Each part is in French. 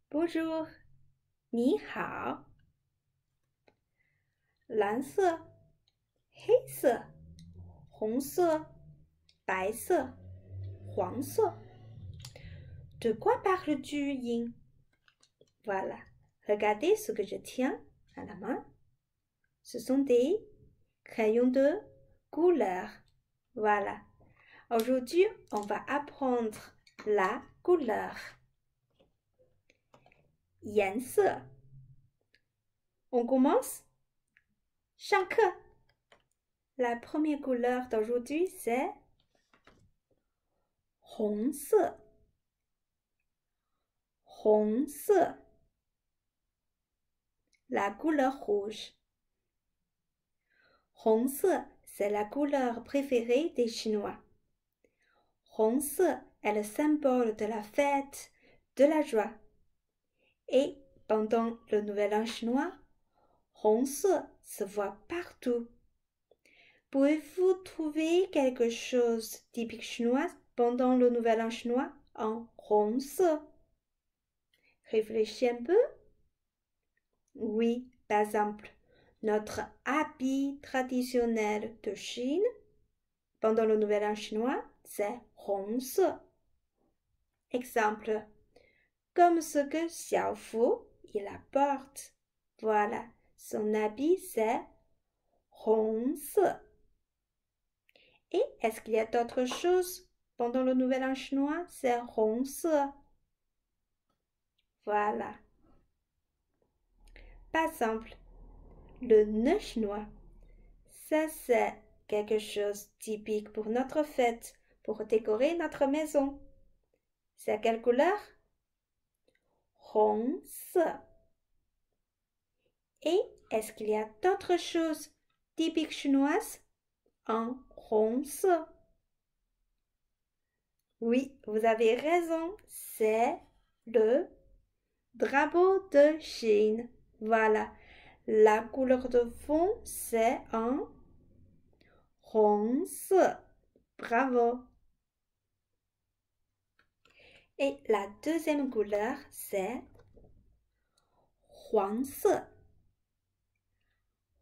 Bonjour. 你好。蓝色、黑色、红色、白色、黄色。De quoi parles-tu, Ying? Voilà. Regardez ce que je tiens à la main. Ce sont des crayons de couleur. Voilà. Aujourd'hui, on va apprendre la couleur. 颜色. On commence? 上课. La première couleur d'aujourd'hui, c'est 红色. 红色. La couleur rouge. 红色, c'est la couleur préférée des Chinois. 红色 est le symbole de la fête, de la joie. Et pendant le Nouvel An chinois, 红色 se voit partout. Pouvez-vous trouver quelque chose typique chinois pendant le Nouvel An chinois en 红色? Réfléchissez un peu. Oui, par exemple, notre habit traditionnel de Chine pendant le Nouvel An chinois, c'est 红色. Exemple, comme ce que Xiaofu, il apporte. Voilà, son habit c'est 红色. Et est-ce qu'il y a d'autres choses pendant le Nouvel An chinois? C'est 红色. Voilà. Par exemple, le nœud chinois. Ça, c'est quelque chose de typique pour notre fête, pour décorer notre maison. C'est quelle couleur? 红色. Et est-ce qu'il y a d'autres choses typiques chinoises en 红色? Oui, vous avez raison, c'est le drapeau de Chine. Voilà, la couleur de fond, c'est en 红色. Bravo. Et la deuxième couleur, c'est 黄色.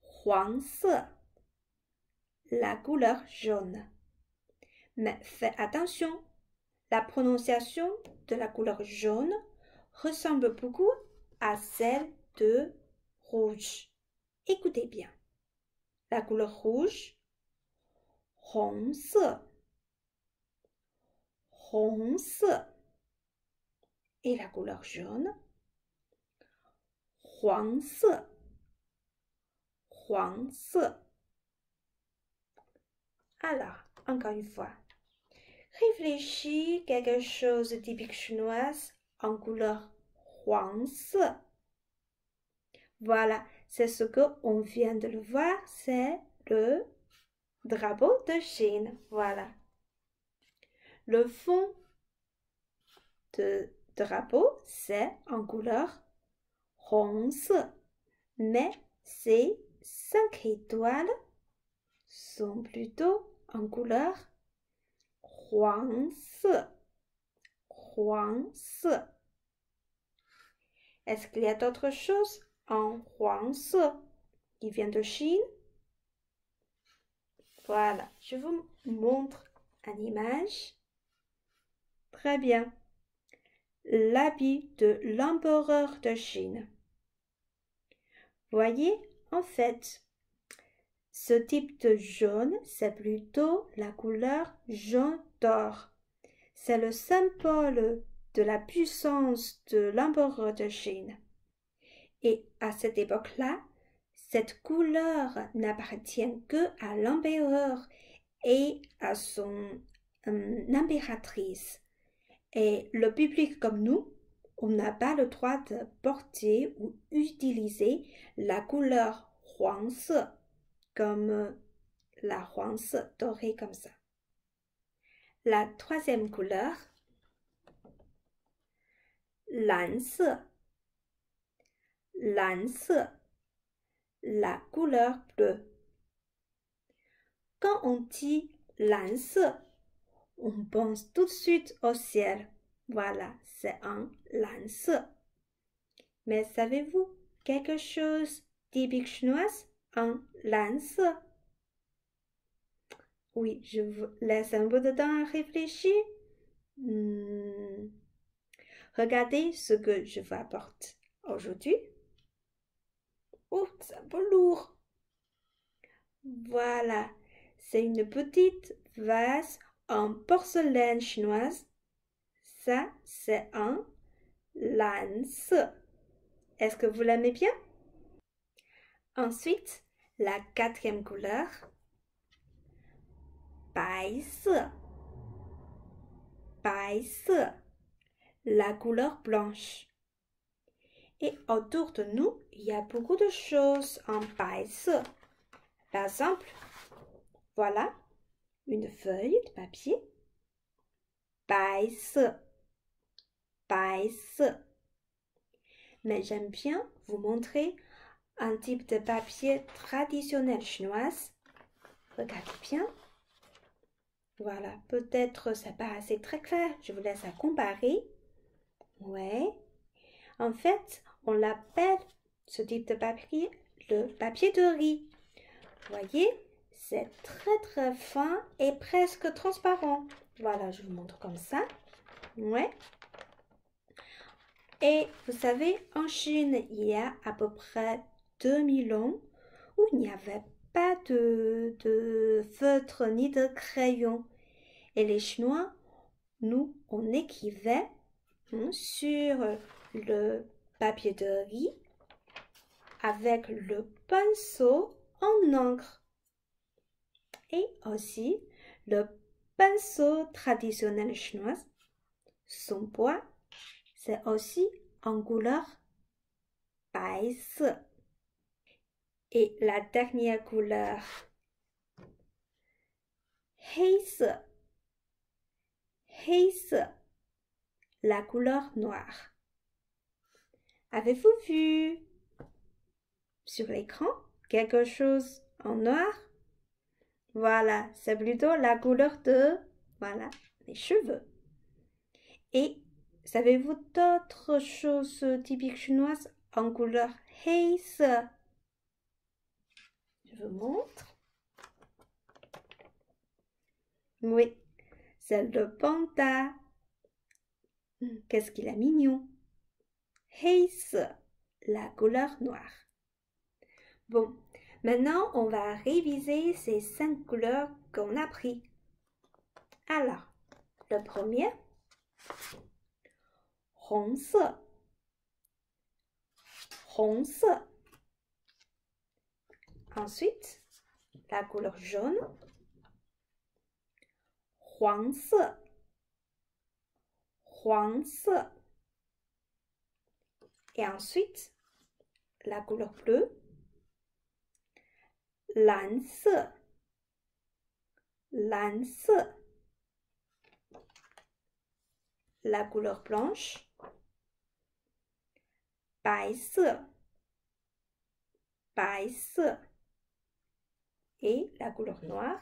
黄色. La couleur jaune. Mais faites attention, la prononciation de la couleur jaune ressemble beaucoup à celle de rouge. Écoutez bien. La couleur rouge, 红色. 红色. Et la couleur jaune, 黄色. 黄色. Alors, encore une fois, réfléchis quelque chose de typique chinoise en couleur 黄色. Voilà, c'est ce qu'on vient de le voir, c'est le drapeau de Chine. Voilà. Le fond de drapeau, c'est en couleur 红色, mais ces 5 étoiles sont plutôt en couleur 黄色. 黄色. Est-ce qu'il y a d'autres choses en 黄色 qui vient de Chine? Voilà, je vous montre une image. Très bien. L'habit de l'empereur de Chine. Voyez, en fait, ce type de jaune, c'est plutôt la couleur jaune d'or. C'est le symbole de la puissance de l'empereur de Chine. Et à cette époque-là, cette couleur n'appartient que à l'empereur et à son impératrice. Et le public comme nous, on n'a pas le droit de porter ou utiliser la couleur 黄色 comme la 黄色 dorée comme ça. La troisième couleur, 蓝色. 蓝色, la couleur bleue. Quand on dit 蓝色, on pense tout de suite au ciel. Voilà, c'est un 蓝色. Mais savez-vous quelque chose typique chinoise en lance? Oui, je vous laisse un peu de temps à réfléchir. Regardez ce que je vous apporte aujourd'hui. Oh, c'est un peu lourd. Voilà, c'est une petite vase en porcelaine chinoise. Ça, c'est un lance. Est-ce que vous l'aimez bien? Ensuite, la quatrième couleur, 白色, 白色, la couleur blanche. Et autour de nous, il y a beaucoup de choses en 白色. Par exemple, voilà une feuille de papier. 白色, 白色. Mais j'aime bien vous montrer un type de papier traditionnel chinoise. Regardez bien. Voilà, peut-être ça pas assez très clair. Je vous laisse à comparer. Ouais. En fait, on l'appelle ce type de papier le papier de riz. Voyez, c'est très fin et presque transparent. Voilà, je vous montre comme ça. Ouais. Et vous savez, en Chine, il y a à peu près 2000 ans où il n'y avait pas de feutre ni de crayon. Et les Chinois, nous, on écrivait sur le papier de riz avec le pinceau en encre. Et aussi le pinceau traditionnel chinois, son bois, c'est aussi en couleur 白色. Et la dernière couleur, 黑色, 黑色, la couleur noire. Avez-vous vu sur l'écran quelque chose en noir? Voilà, c'est plutôt la couleur de, voilà, les cheveux. Et savez-vous d'autres choses typiques chinoises en couleur 黑色? Je vous montre. Oui, c'est le panda. Qu'est-ce qu'il a mignon. 黑色, la couleur noire. Bon, maintenant on va réviser ces 5 couleurs qu'on a appris. Alors, le premier, 红色, 红色. Ensuite, la couleur jaune, 黄色, 黄色. Et ensuite, la couleur bleue, 蓝色, 蓝色. La couleur blanche, 白色, 白色. Et la couleur noire,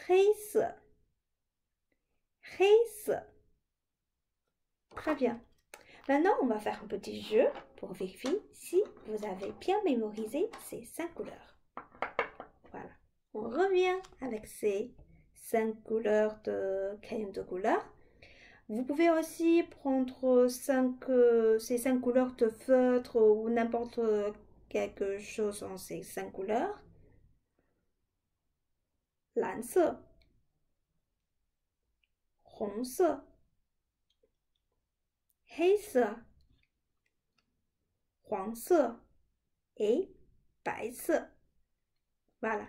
黑色, 黑色. Très bien. Maintenant, on va faire un petit jeu pour vérifier si vous avez bien mémorisé ces 5 couleurs. Voilà. On revient avec ces 5 couleurs de crayon de couleur. Vous pouvez aussi prendre ces 5 couleurs de feutre ou n'importe quelque chose en ces 5 couleurs. 蓝色, 红色, 黑色, 黄色 et 白色. Voilà.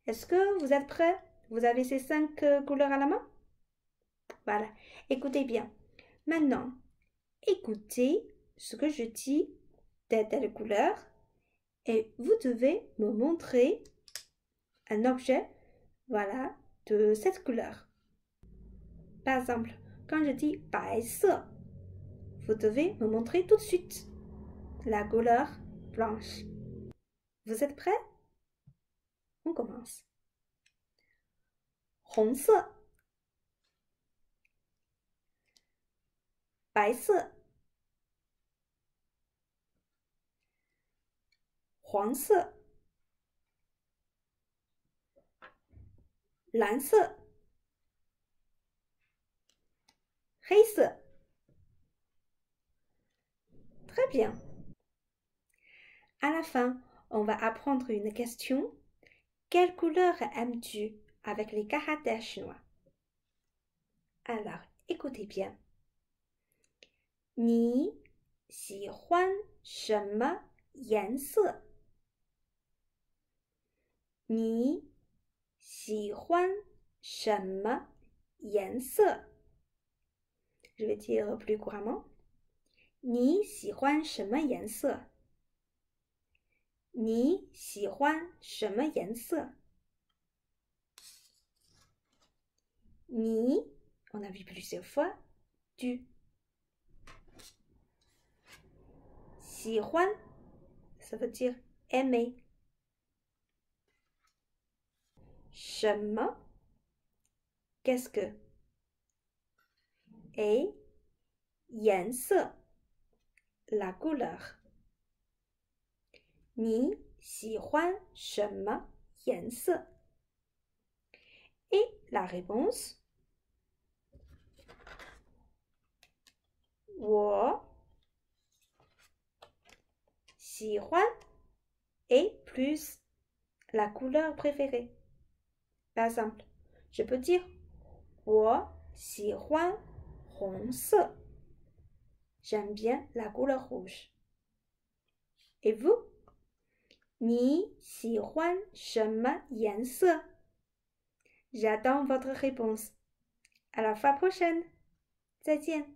Est-ce que vous êtes prêts? Vous avez ces 5 couleurs à la main? Voilà. Écoutez bien. Maintenant, écoutez ce que je dis de telle couleur et vous devez me montrer un objet, voilà, de cette couleur. Par exemple, quand je dis 白色, vous devez me montrer tout de suite la couleur blanche. Vous êtes prêts? On commence. 红色, 白色,黄色、蓝色、黑色。Très bien. À la fin, on va apprendre une question. Quelle couleur aimes-tu avec les caractères chinois? Alors, écoutez bien. 你喜欢什么颜色？你喜欢什么颜色？ Je vais dire plus couramment. 你喜欢什么颜色？你喜欢什么颜色？你 on a vu plusieurs fois. Tu 喜欢 ça veut dire aimer. 什么 qu'est-ce que? Et 颜色 la couleur. 你喜欢什么颜色？ Et la réponse 我喜欢 et plus la couleur préférée. Par exemple, je peux dire 我喜欢红色. J'aime bien la couleur rouge. Et vous? 你喜欢什么颜色? J'attends votre réponse. À la fois prochaine. 再见。